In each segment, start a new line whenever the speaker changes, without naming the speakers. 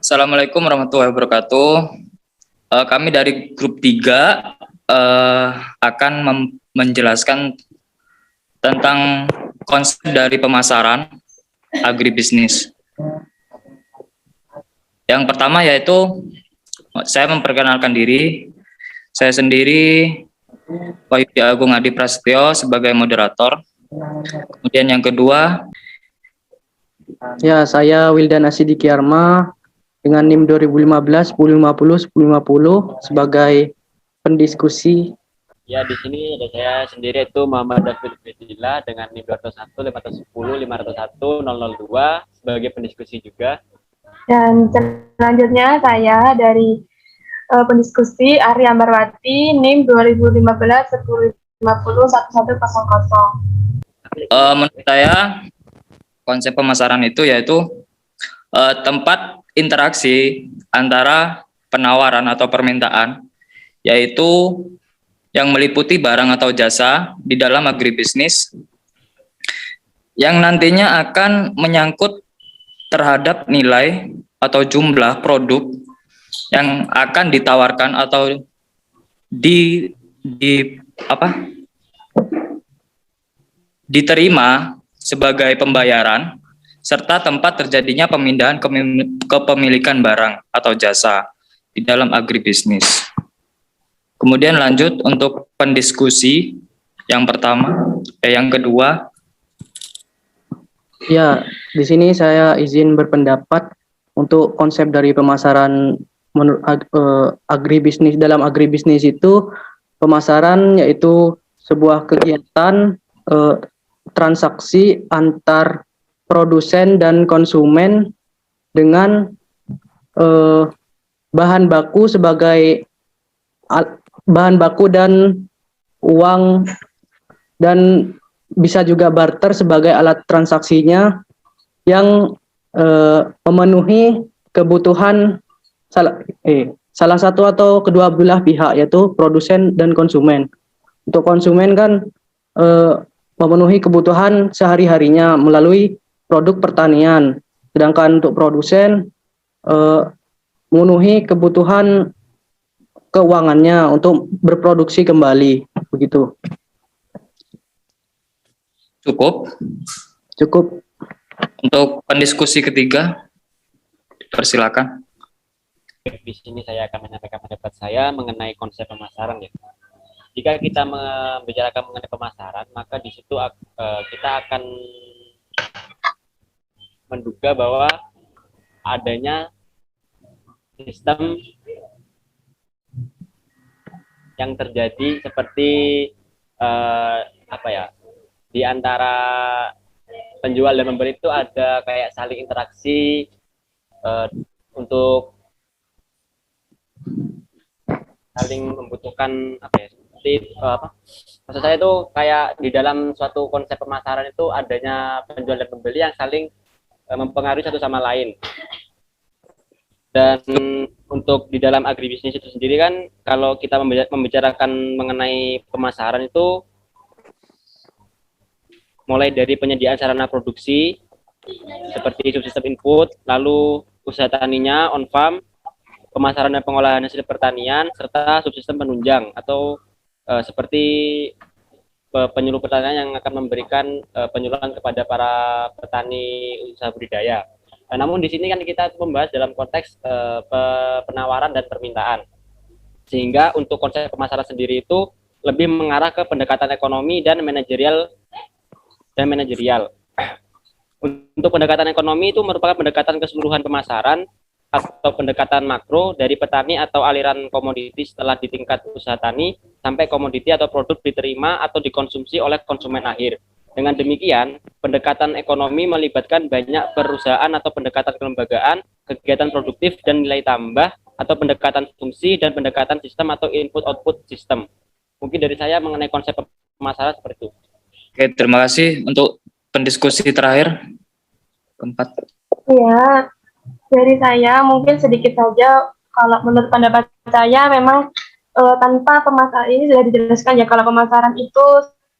Assalamualaikum warahmatullahi wabarakatuh. Kami dari grup 3 akan menjelaskan tentang konsep dari pemasaran agribisnis. Yang pertama yaitu saya memperkenalkan diri. Saya sendiri Wahyudi Agung Adi Prasetyo sebagai moderator. Kemudian yang kedua,
Ya, saya Wildan Asidiki Arma dengan NIM 2015 1050 1050 sebagai pendiskusi.
Ya, di sini ada saya sendiri itu Muhammad David Bedila dengan NIM 201 510 501 002 sebagai pendiskusi juga. Dan selanjutnya saya dari pendiskusi Arya Ambarwati NIM 2015 1050 1100.
menurut saya konsep pemasaran itu yaitu tempat interaksi antara penawaran atau permintaan, yaitu yang meliputi barang atau jasa di dalam agribisnis yang nantinya akan menyangkut terhadap nilai atau jumlah produk yang akan ditawarkan atau diterima sebagai pembayaran, serta tempat terjadinya pemindahan kepemilikan barang atau jasa di dalam agribisnis. Kemudian lanjut untuk pendiskusi yang kedua.
Ya, di sini saya izin berpendapat untuk konsep dari pemasaran agribisnis. Dalam agribisnis itu pemasaran yaitu sebuah kegiatan transaksi antar produsen dan konsumen dengan bahan baku sebagai bahan baku dan uang, dan bisa juga barter sebagai alat transaksinya yang memenuhi kebutuhan salah satu atau kedua belah pihak, yaitu produsen dan konsumen. Untuk konsumen kan memenuhi kebutuhan sehari-harinya melalui produk pertanian, sedangkan untuk produsen memenuhi kebutuhan keuangannya untuk berproduksi kembali, begitu. Cukup.
Untuk pendiskusi ketiga, persilakan.
Di sini saya akan menyampaikan pendapat saya mengenai konsep pemasaran ya. Jika kita membicarakan mengenai pemasaran, maka di situ kita akan menduga bahwa adanya sistem yang terjadi seperti di antara penjual dan pembeli itu ada kayak saling interaksi untuk saling membutuhkan maksud saya itu kayak di dalam suatu konsep pemasaran itu adanya penjual dan pembeli yang saling mempengaruhi satu sama lain. Dan untuk di dalam agribisnis itu sendiri kan, kalau kita membicarakan mengenai pemasaran itu mulai dari penyediaan sarana produksi seperti subsistem input, lalu usaha taninya on farm, pemasaran dan pengolahan hasil pertanian, serta subsistem penunjang atau seperti penyuluh pertanian yang akan memberikan penyuluhan kepada para petani usaha budidaya. Namun di sini kan kita membahas dalam konteks penawaran dan permintaan, sehingga untuk konsep pemasaran sendiri itu lebih mengarah ke pendekatan ekonomi dan manajerial. Untuk pendekatan ekonomi itu merupakan pendekatan keseluruhan pemasaran atau pendekatan makro dari petani atau aliran komoditi setelah di tingkat usaha tani sampai komoditi atau produk diterima atau dikonsumsi oleh konsumen akhir. Dengan demikian, pendekatan ekonomi melibatkan banyak perusahaan atau pendekatan kelembagaan, kegiatan produktif dan nilai tambah, atau pendekatan fungsi dan pendekatan sistem atau input-output sistem. Mungkin dari saya mengenai konsep pemasaran seperti itu.
Oke, terima kasih. Untuk pendiskusi terakhir, keempat.
Ya, dari saya mungkin sedikit saja. Kalau menurut pendapat saya memang tanpa pemasaran ini sudah dijelaskan ya, kalau pemasaran itu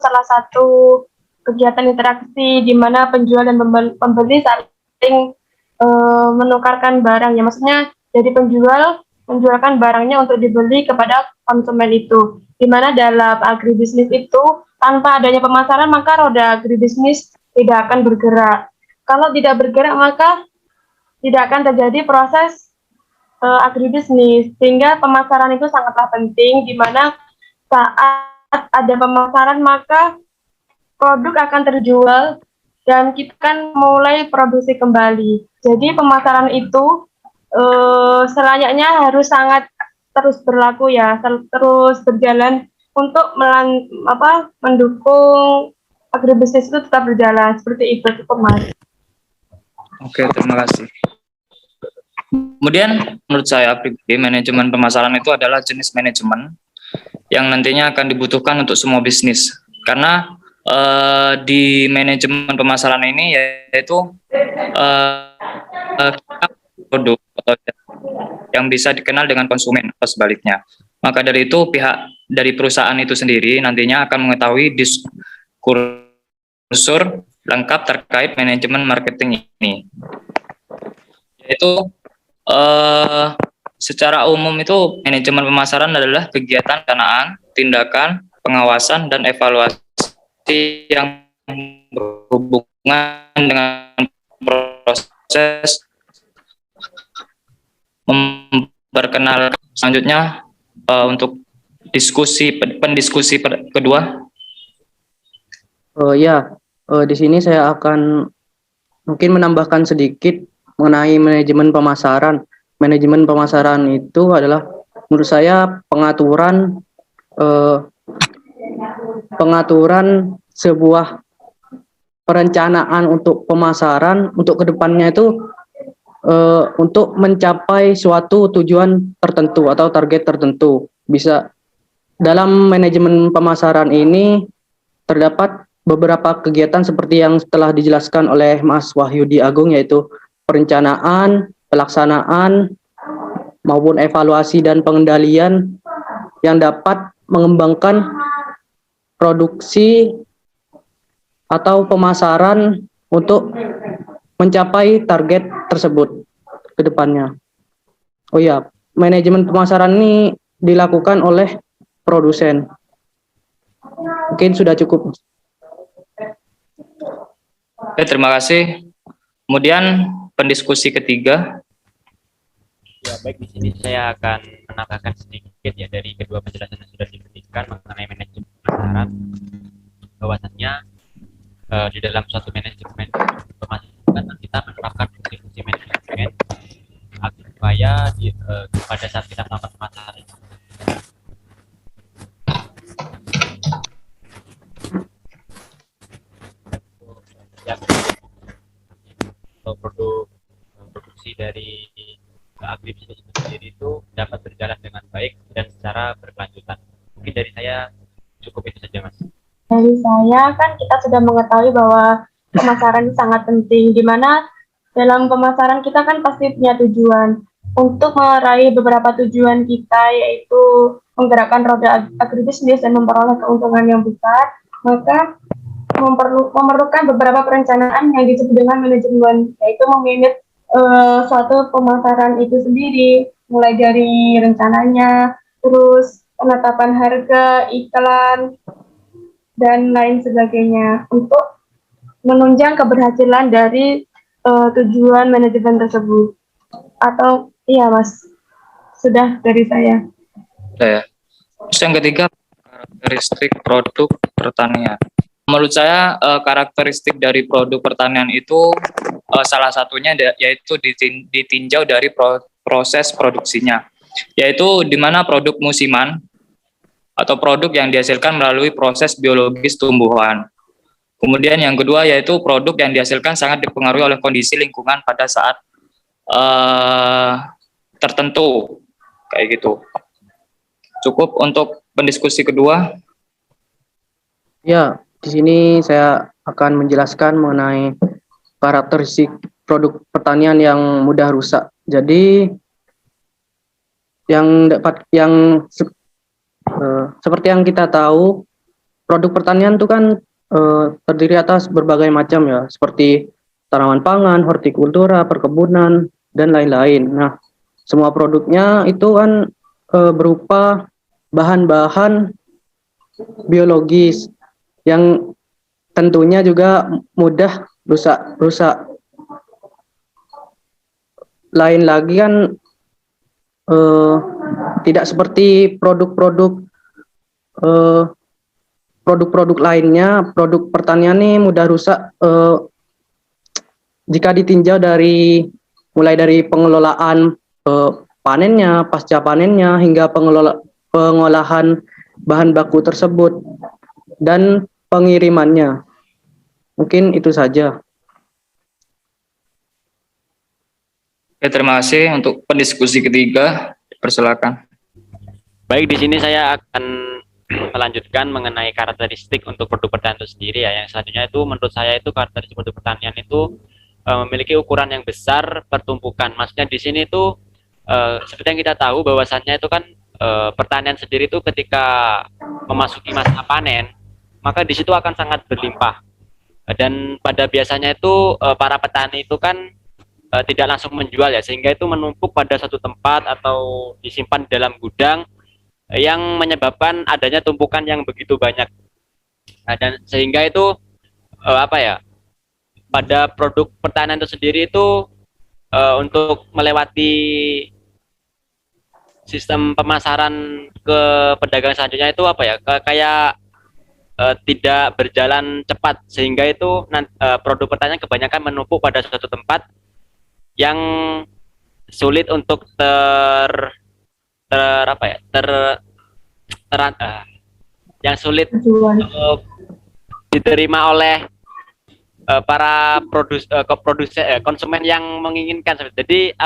salah satu kegiatan interaksi di mana penjual dan pembeli saling menukarkan barangnya, maksudnya jadi penjual menjualkan barangnya untuk dibeli kepada konsumen itu. Di mana dalam agribisnis itu tanpa adanya pemasaran maka roda agribisnis tidak akan bergerak. Kalau tidak bergerak maka tidak akan terjadi proses agribisnis, sehingga pemasaran itu sangatlah penting, di mana saat ada pemasaran maka produk akan terjual dan kita kan mulai produksi kembali. Jadi pemasaran itu selayaknya harus sangat terus berlaku ya, terus berjalan untuk mendukung agribisnis itu tetap berjalan. Seperti itu, cukup Mas.
Oke, terima kasih. Kemudian menurut saya pribadi, manajemen pemasaran itu adalah jenis manajemen yang nantinya akan dibutuhkan untuk semua bisnis. Karena di manajemen pemasaran ini yaitu produk atau yang bisa dikenal dengan konsumen atau sebaliknya. Maka dari itu pihak dari perusahaan itu sendiri nantinya akan mengetahui diskursur lengkap terkait manajemen marketing ini. Yaitu secara umum itu manajemen pemasaran adalah kegiatan perencanaan, tindakan, pengawasan, dan evaluasi yang berhubungan dengan proses memperkenalkan. Selanjutnya untuk pendiskusi kedua.
Di sini saya akan mungkin menambahkan sedikit mengenai manajemen pemasaran. Manajemen pemasaran itu adalah menurut saya pengaturan sebuah perencanaan untuk pemasaran untuk kedepannya itu untuk mencapai suatu tujuan tertentu atau target tertentu. Bisa dalam manajemen pemasaran ini terdapat beberapa kegiatan seperti yang telah dijelaskan oleh Mas Wahyudi Agung, yaitu perencanaan, pelaksanaan, maupun evaluasi dan pengendalian yang dapat mengembangkan produksi atau pemasaran untuk mencapai target tersebut ke depannya. Oh ya, manajemen pemasaran ini dilakukan oleh produsen. Mungkin sudah cukup.
Oke, terima kasih. Kemudian pendiskusi ketiga.
Ya, baik, di sini saya akan menambahkan sedikit ya dari kedua penjelasan yang sudah diberikan mengenai manajemen pemasaran. Bahwasannya di dalam suatu manajemen pemasaran kita menerapkan fungsi manajemen supaya pada saat kita melakukan pemasaran atau produksi dari agribisnis itu sendiri itu dapat berjalan dengan baik dan secara berkelanjutan. Mungkin dari saya cukup itu saja, Mas.
Dari saya kan kita sudah mengetahui bahwa pemasaran sangat penting, di mana dalam pemasaran kita kan pasti punya tujuan. Untuk meraih beberapa tujuan kita, yaitu menggerakkan roda agribisnis dan memperoleh keuntungan yang besar, maka memerlukan beberapa perencanaan yang disebut dengan manajemen, yaitu memanage suatu pemasaran itu sendiri, mulai dari rencananya, terus penetapan harga, iklan, dan lain sebagainya untuk menunjang keberhasilan dari tujuan manajemen tersebut. Atau iya Mas, sudah dari saya.
Ya. Terus yang ketiga, karakteristik produk pertanian. Menurut saya karakteristik dari produk pertanian itu salah satunya yaitu ditinjau dari proses produksinya, yaitu di mana produk musiman atau produk yang dihasilkan melalui proses biologis tumbuhan. Kemudian yang kedua yaitu produk yang dihasilkan sangat dipengaruhi oleh kondisi lingkungan pada saat tertentu, kayak gitu. Cukup untuk pendiskusi kedua.
Ya, di sini saya akan menjelaskan mengenai karakteristik produk pertanian yang mudah rusak. Jadi seperti yang kita tahu, produk pertanian itu kan terdiri atas berbagai macam ya, seperti tanaman pangan, hortikultura, perkebunan, dan lain-lain. Nah, semua produknya itu kan berupa bahan-bahan biologis yang tentunya juga mudah rusak. Lain lagi kan tidak seperti produk-produk lainnya, produk pertanian ini mudah rusak jika ditinjau mulai dari pengelolaan panennya, pasca panennya, hingga pengolahan bahan baku tersebut dan pengirimannya. Mungkin itu saja.
Oke, terima kasih. Untuk pendiskusi ketiga, persilakan.
Baik, di sini saya akan melanjutkan mengenai karakteristik untuk produk pertanian itu sendiri ya. Yang selanjutnya itu menurut saya itu karakteristik produk pertanian itu memiliki ukuran yang besar, pertumpukan. Maksudnya di sini itu seperti yang kita tahu bahwasannya itu kan pertanian sendiri itu ketika memasuki masa panen, maka di situ akan sangat berlimpah. Dan pada biasanya itu para petani itu kan tidak langsung menjual ya, sehingga itu menumpuk pada satu tempat atau disimpan di dalam gudang yang menyebabkan adanya tumpukan yang begitu banyak. Nah, dan sehingga itu pada produk pertanian itu sendiri itu untuk melewati sistem pemasaran ke pedagang selanjutnya itu kayak tidak berjalan cepat, sehingga itu produk pertanian kebanyakan menumpuk pada suatu tempat yang sulit untuk yang sulit untuk diterima oleh para konsumen yang menginginkan. Jadi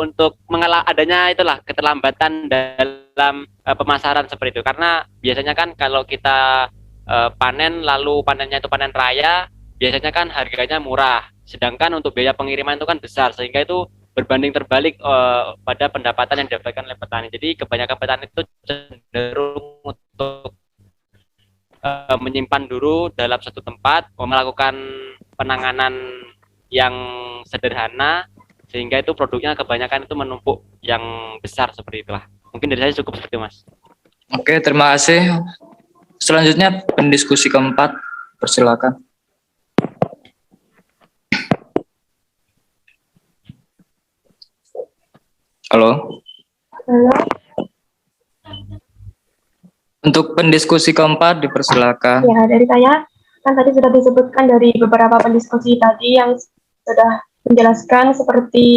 untuk adanya itulah keterlambatan dalam pemasaran seperti itu, karena biasanya kan kalau kita panen lalu panennya itu panen raya, biasanya kan harganya murah, sedangkan untuk biaya pengiriman itu kan besar, sehingga itu berbanding terbalik pada pendapatan yang didapatkan oleh petani. Jadi kebanyakan petani itu cenderung untuk menyimpan dulu dalam satu tempat, melakukan penanganan yang sederhana, sehingga itu produknya kebanyakan itu menumpuk yang besar seperti itulah. Mungkin dari saya cukup seperti itu, Mas.
Oke, terima kasih. Selanjutnya pendiskusi keempat, persilakan. Halo. Untuk pendiskusi keempat, dipersilakan.
Ya, dari saya, kan tadi sudah disebutkan dari beberapa pendiskusi tadi yang sudah menjelaskan seperti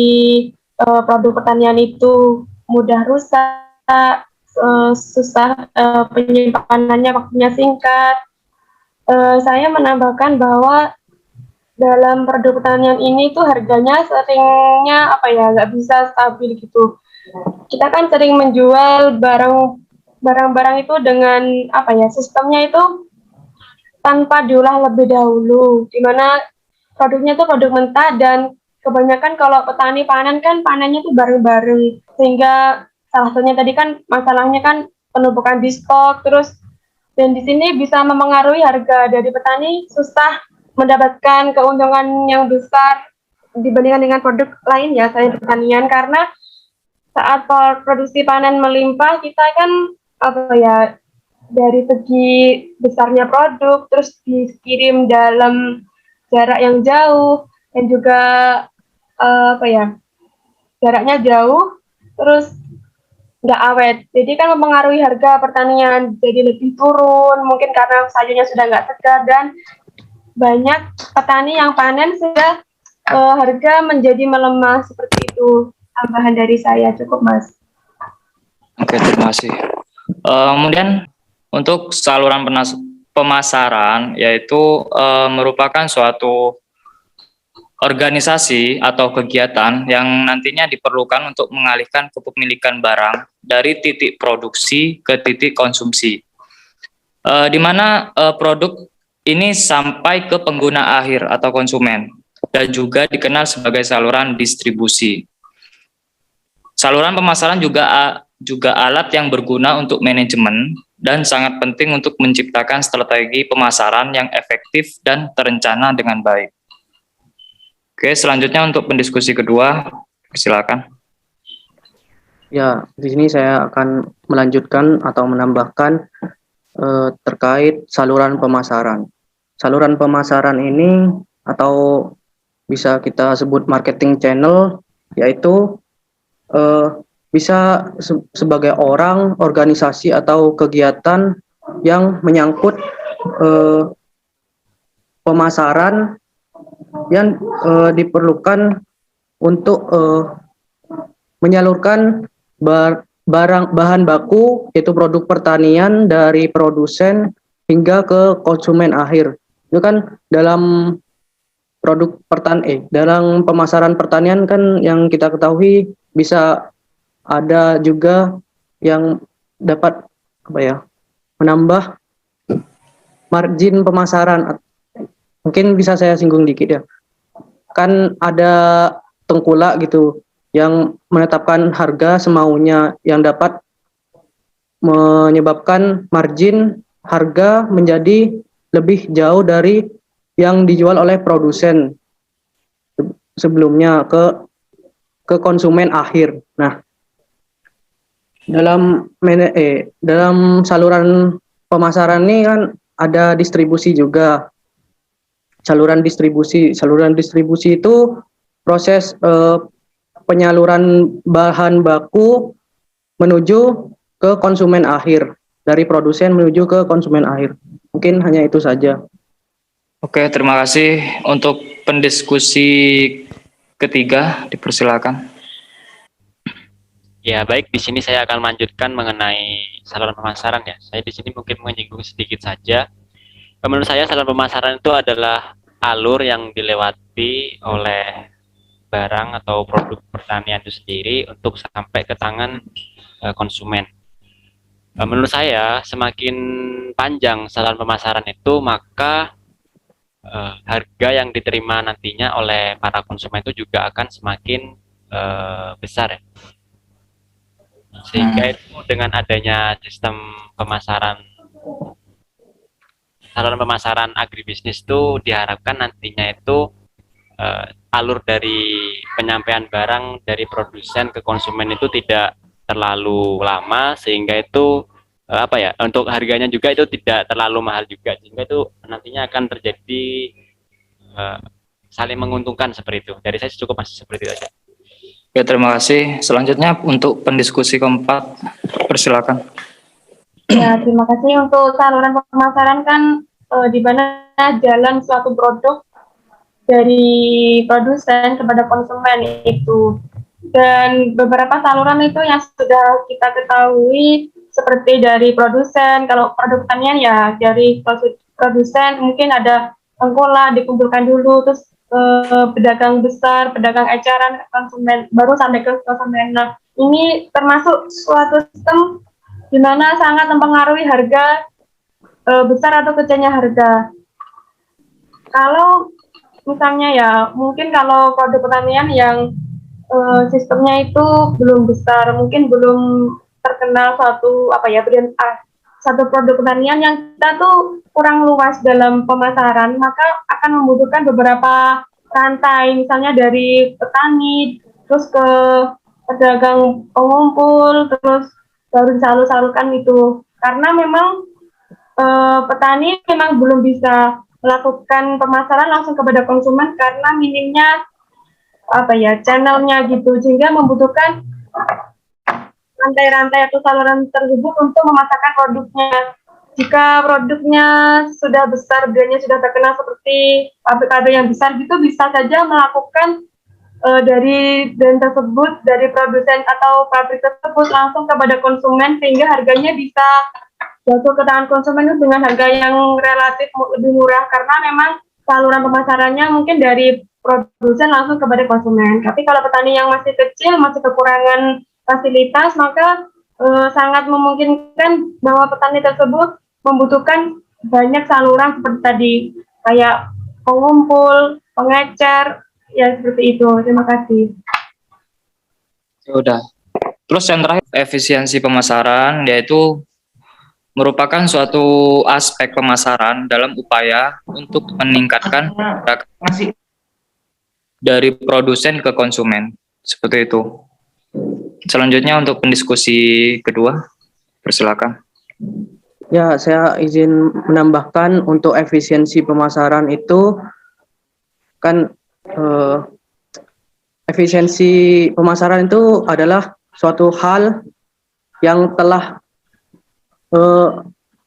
produk pertanian itu mudah rusak, susah penyimpanannya, waktunya singkat. Saya menambahkan bahwa dalam produk pertanian ini tuh harganya seringnya nggak bisa stabil gitu. Kita kan sering menjual barang-barang itu dengan sistemnya itu tanpa diolah lebih dahulu, dimana produknya itu produk mentah, dan kebanyakan kalau petani panen kan panennya tuh bareng-bareng, sehingga salah satunya tadi kan masalahnya kan penumpukan di stok terus, dan di sini bisa memengaruhi harga dari petani, susah mendapatkan keuntungan yang besar dibandingkan dengan produk lain ya saya pertanian, karena saat produksi panen melimpah kita kan dari segi besarnya produk terus dikirim dalam jarak yang jauh dan juga jaraknya jauh terus nggak awet, jadi kan mempengaruhi harga pertanian jadi lebih turun, mungkin karena sayurnya sudah nggak segar, dan banyak petani yang panen sudah harga menjadi melemah seperti itu. Tambahan dari saya, cukup Mas.
Oke, terima kasih. Kemudian untuk saluran pemasaran, yaitu merupakan suatu organisasi atau kegiatan yang nantinya diperlukan untuk mengalihkan kepemilikan barang dari titik produksi ke titik konsumsi, di mana produk ini sampai ke pengguna akhir atau konsumen, dan juga dikenal sebagai saluran distribusi. Saluran pemasaran juga alat yang berguna untuk manajemen dan sangat penting untuk menciptakan strategi pemasaran yang efektif dan terencana dengan baik. Oke, selanjutnya untuk pendiskusi kedua, silakan.
Ya, di sini saya akan melanjutkan atau menambahkan terkait saluran pemasaran. Saluran pemasaran ini atau bisa kita sebut marketing channel, yaitu bisa sebagai orang, organisasi atau kegiatan yang menyangkut pemasaran yang diperlukan untuk menyalurkan bahan baku, yaitu produk pertanian dari produsen hingga ke konsumen akhir. Itu kan dalam dalam pemasaran pertanian kan yang kita ketahui bisa ada juga yang dapat menambah margin pemasaran. Mungkin bisa saya singgung dikit ya. Kan ada tengkulak gitu yang menetapkan harga semaunya yang dapat menyebabkan margin harga menjadi lebih jauh dari yang dijual oleh produsen sebelumnya ke konsumen akhir. Nah, dalam saluran pemasaran ini kan ada distribusi juga. Saluran distribusi itu proses penyaluran bahan baku menuju ke konsumen akhir, dari produsen menuju ke konsumen akhir. Mungkin hanya itu saja.
Oke, terima kasih. Untuk pendiskusi ketiga, dipersilakan.
Ya, baik, di sini saya akan melanjutkan mengenai saluran pemasaran ya. Saya di sini mungkin menyinggung sedikit saja. Menurut saya saluran pemasaran itu adalah alur yang dilewati oleh barang atau produk pertanian itu sendiri untuk sampai ke tangan konsumen. Menurut saya semakin panjang saluran pemasaran itu, maka harga yang diterima nantinya oleh para konsumen itu juga akan semakin besar ya. Sehingga itu dengan adanya sistem saluran pemasaran agribisnis itu diharapkan nantinya itu alur dari penyampaian barang dari produsen ke konsumen itu tidak terlalu lama, sehingga itu untuk harganya juga itu tidak terlalu mahal juga, sehingga itu nantinya akan terjadi saling menguntungkan seperti itu. Dari saya cukup masih seperti itu saja.
Oke, terima kasih. Selanjutnya untuk pendiskusi keempat, persilakan.
Ya, terima kasih. Untuk saluran pemasaran kan di mana jalan suatu produk dari produsen kepada konsumen itu. Dan beberapa saluran itu yang sudah kita ketahui seperti dari produsen, kalau produk pertanian ya dari produsen mungkin ada tengkulak dikumpulkan dulu, terus pedagang besar, pedagang eceran, konsumen, baru sampai ke konsumen. Nah, ini termasuk suatu sistem di mana sangat mempengaruhi harga besar atau kecilnya harga. Kalau misalnya ya, mungkin kalau produk pertanian yang sistemnya itu belum besar, mungkin belum terkenal satu produk pertanian yang kita tuh kurang luas dalam pemasaran, maka akan membutuhkan beberapa rantai, misalnya dari petani, terus ke pedagang pengumpul, terus baru disalurkan itu. Karena memang petani memang belum bisa melakukan pemasaran langsung kepada konsumen karena minimnya channelnya gitu, sehingga membutuhkan rantai-rantai atau saluran tersebut untuk memasarkan produknya. Jika produknya sudah besar, brandnya sudah terkenal seperti pabrik-pabrik yang besar gitu, bisa saja melakukan dari brand tersebut, dari produsen atau pabrik tersebut langsung kepada konsumen, sehingga harganya bisa jatuh ke tangan konsumen dengan harga yang relatif lebih murah, karena memang saluran pemasarannya mungkin dari produsen langsung kepada konsumen. Tapi kalau petani yang masih kecil, masih kekurangan fasilitas, maka sangat memungkinkan bahwa petani tersebut membutuhkan banyak saluran seperti tadi, kayak pengumpul, pengecer, ya seperti itu. Terima kasih.
Sudah. Terus yang terakhir, efisiensi pemasaran, yaitu merupakan suatu aspek pemasaran dalam upaya untuk meningkatkan dari produsen ke konsumen. Seperti itu. Selanjutnya untuk pendiskusi kedua, persilakan.
Ya, saya izin menambahkan untuk efisiensi pemasaran itu kan efisiensi pemasaran itu adalah suatu hal yang telah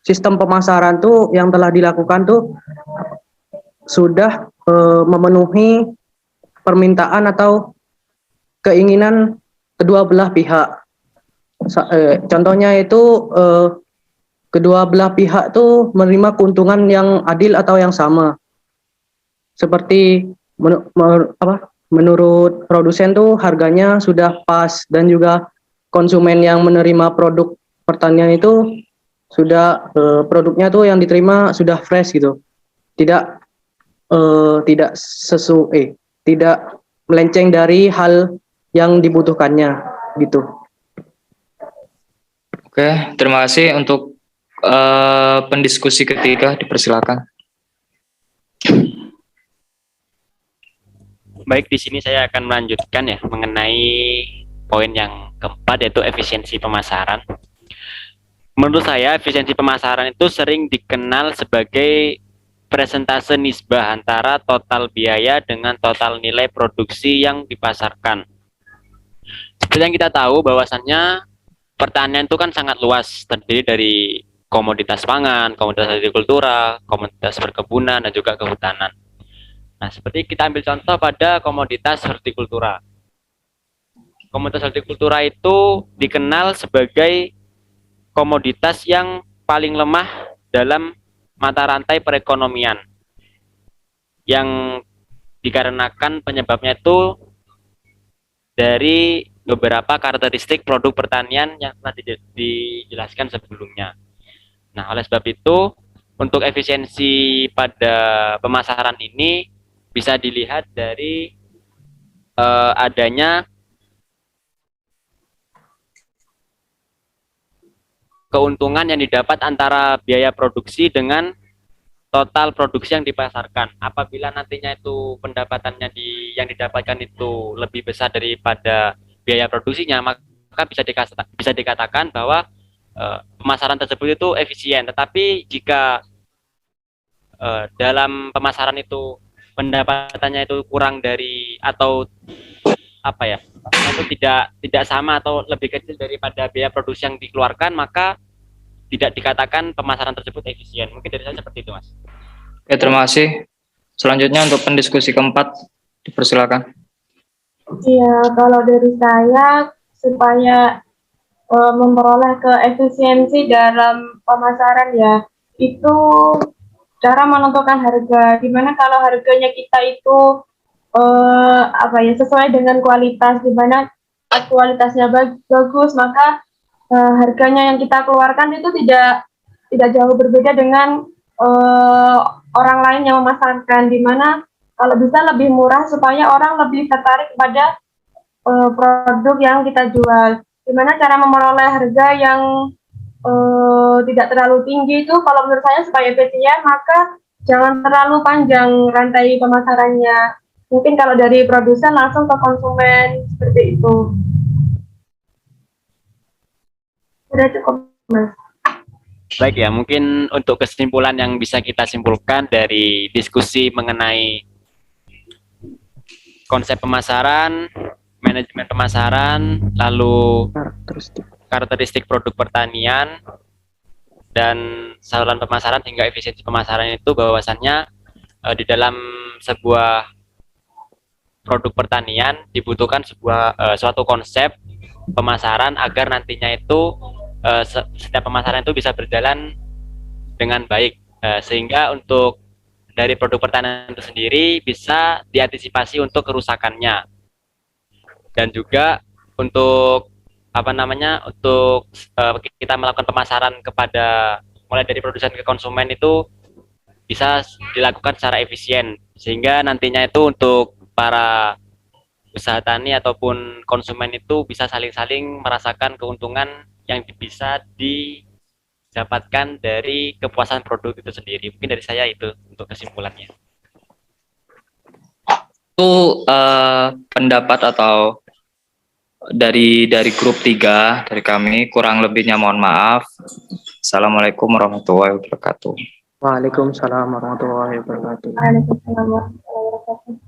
sistem pemasaran tuh yang telah dilakukan tuh sudah memenuhi permintaan atau keinginan kedua belah pihak. Contohnya itu kedua belah pihak tuh menerima keuntungan yang adil atau yang sama. Seperti menurut produsen tuh harganya sudah pas dan juga konsumen yang menerima produk pertanian itu sudah produknya tuh yang diterima sudah fresh gitu. Tidak tidak melenceng dari hal yang dibutuhkannya gitu.
Oke, terima kasih. Untuk pendiskusi ketiga, dipersilakan.
Baik, di sini saya akan melanjutkan ya mengenai poin yang keempat, yaitu efisiensi pemasaran. Menurut saya, efisiensi pemasaran itu sering dikenal sebagai presentase nisbah antara total biaya dengan total nilai produksi yang dipasarkan. Seperti yang kita tahu bahwasannya pertanian itu kan sangat luas, terdiri dari komoditas pangan, komoditas agrikultura, komoditas perkebunan, dan juga kehutanan. Nah, seperti kita ambil contoh pada komoditas hortikultura. Komoditas hortikultura itu dikenal sebagai komoditas yang paling lemah dalam mata rantai perekonomian, yang dikarenakan penyebabnya itu dari beberapa karakteristik produk pertanian yang telah dijelaskan sebelumnya. Nah, oleh sebab itu, untuk efisiensi pada pemasaran ini bisa dilihat dari adanya keuntungan yang didapat antara biaya produksi dengan total produksi yang dipasarkan. Apabila nantinya itu pendapatannya yang didapatkan itu lebih besar daripada biaya produksinya, maka bisa dikatakan bahwa pemasaran tersebut itu efisien. Tetapi jika dalam pemasaran itu pendapatannya itu kurang dari atau itu tidak sama atau lebih kecil daripada biaya produksi yang dikeluarkan, maka tidak dikatakan pemasaran tersebut efisien. Mungkin dari saya seperti itu, Mas.
Oke, terima kasih. Selanjutnya untuk pendiskusi keempat, dipersilakan.
Iya, kalau dari saya supaya memperoleh keefisiensi dalam pemasaran ya, itu cara menentukan harga. Dimana kalau harganya kita itu sesuai dengan kualitas, dimana kualitasnya bagus, maka harganya yang kita keluarkan itu tidak jauh berbeda dengan orang lain yang memasarkan, dimana kalau bisa lebih murah supaya orang lebih tertarik kepada produk yang kita jual. Dimana cara memperoleh harga yang tidak terlalu tinggi itu kalau menurut saya supaya efisien, maka jangan terlalu panjang rantai pemasarannya. Mungkin kalau dari produsen langsung ke konsumen, seperti itu. Sudah cukup, Mas.
Baik ya, mungkin untuk kesimpulan yang bisa kita simpulkan dari diskusi mengenai konsep pemasaran, manajemen pemasaran, lalu karakteristik produk pertanian, dan saluran pemasaran hingga efisiensi pemasaran itu bahwasannya di dalam sebuah produk pertanian dibutuhkan suatu konsep pemasaran agar nantinya itu setiap pemasaran itu bisa berjalan dengan baik, sehingga untuk dari produk pertanian itu sendiri bisa diantisipasi untuk kerusakannya, dan juga untuk untuk kita melakukan pemasaran kepada mulai dari produsen ke konsumen itu bisa dilakukan secara efisien, sehingga nantinya itu untuk para usaha tani ataupun konsumen itu bisa saling-saling merasakan keuntungan yang bisa didapatkan dari kepuasan produk itu sendiri. Mungkin dari saya itu untuk kesimpulannya.
pendapat atau dari grup 3 dari kami, kurang lebihnya mohon maaf. Assalamualaikum warahmatullahi wabarakatuh.
Waalaikumsalam warahmatullahi wabarakatuh.
Waalaikumsalam warahmatullahi wabarakatuh.